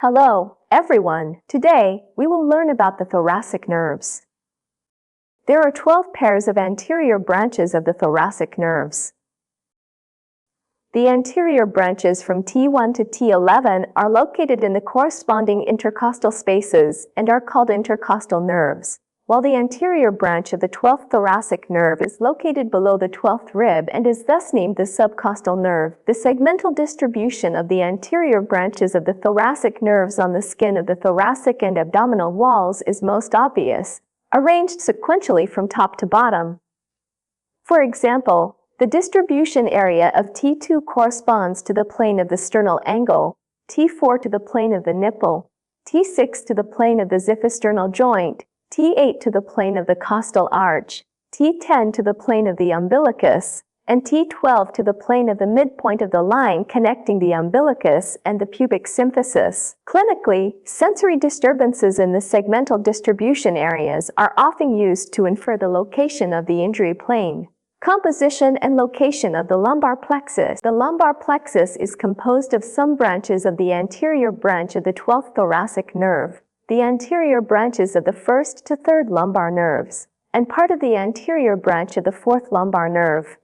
Hello, everyone. Today, we will learn about the thoracic nerves. There are 12 pairs of anterior branches of the thoracic nerves. The anterior branches from T1 to T11 are located in the corresponding intercostal spaces and are called intercostal nerves, while the anterior branch of the 12th thoracic nerve is located below the 12th rib and is thus named the subcostal nerve. The segmental distribution of the anterior branches of the thoracic nerves on the skin of the thoracic and abdominal walls is most obvious, arranged sequentially from top to bottom. For example, the distribution area of T2 corresponds to the plane of the sternal angle, T4 to the plane of the nipple, T6 to the plane of the xiphisternal joint, T8 to the plane of the costal arch, T10 to the plane of the umbilicus, and T12 to the plane of the midpoint of the line connecting the umbilicus and the pubic symphysis. Clinically, sensory disturbances in the segmental distribution areas are often used to infer the location of the injury plane. Composition and location of the lumbar plexus. The lumbar plexus is composed of some branches of the anterior branch of the 12th thoracic nerve, the anterior branches of the 1st to 3rd lumbar nerves, and part of the anterior branch of the 4th lumbar nerve.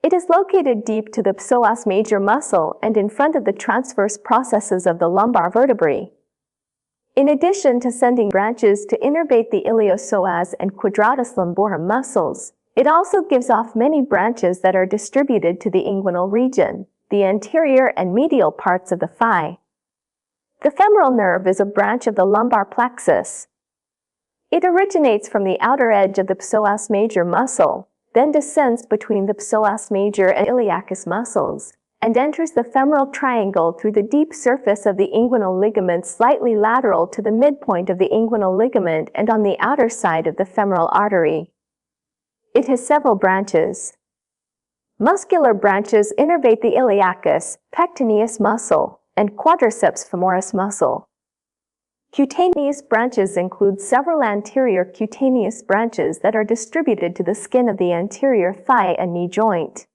It is located deep to the psoas major muscle and in front of the transverse processes of the lumbar vertebrae. In addition to sending branches to innervate the iliopsoas and quadratus lumborum muscles, it also gives off many branches that are distributed to the inguinal region, the anterior and medial parts of the thigh. The femoral nerve is a branch of the lumbar plexus. It originates from the outer edge of the psoas major muscle, then descends between the psoas major and iliacus muscles, and enters the femoral triangle through the deep surface of the inguinal ligament slightly lateral to the midpoint of the inguinal ligament and on the outer side of the femoral artery. It has several branches. Muscular branches innervate the iliacus, pectineus muscle, and quadriceps femoris muscle. Cutaneous branches include several anterior cutaneous branches that are distributed to the skin of the anterior thigh and knee joint.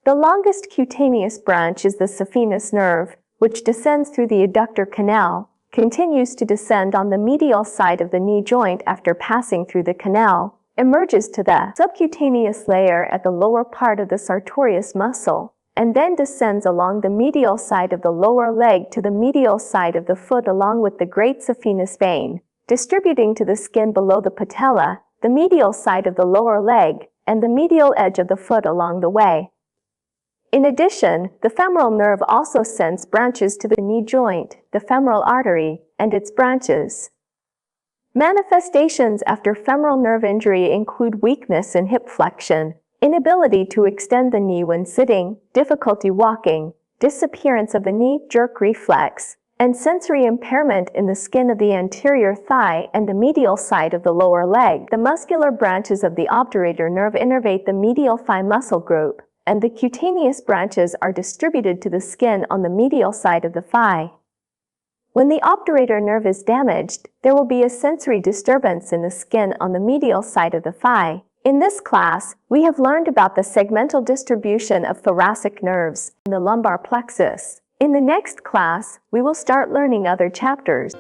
The longest cutaneous branch is the saphenous nerve, which descends through the adductor canal, continues to descend on the medial side of the knee joint after passing through the canal, emerges to the subcutaneous layer at the lower part of the sartorius muscle, and then descends along the medial side of the lower leg to the medial side of the foot along with the great saphenous vein, distributing to the skin below the patella, the medial side of the lower leg, and the medial edge of the foot along the way. In addition, the femoral nerve also sends branches to the knee joint, the femoral artery, and its branches. Manifestations after femoral nerve injury include weakness in hip flexion, inability to extend the knee when sitting, difficulty walking, disappearance of the knee jerk reflex, and sensory impairment in the skin of the anterior thigh and the medial side of the lower leg. The muscular branches of the obturator nerve innervate the medial thigh muscle group, and the cutaneous branches are distributed to the skin on the medial side of the thigh. When the obturator nerve is damaged, there will be a sensory disturbance in the skin on the medial side of the thigh. In this class, we have learned about the segmental distribution of thoracic nerves and the lumbar plexus. In the next class, we will start learning other chapters.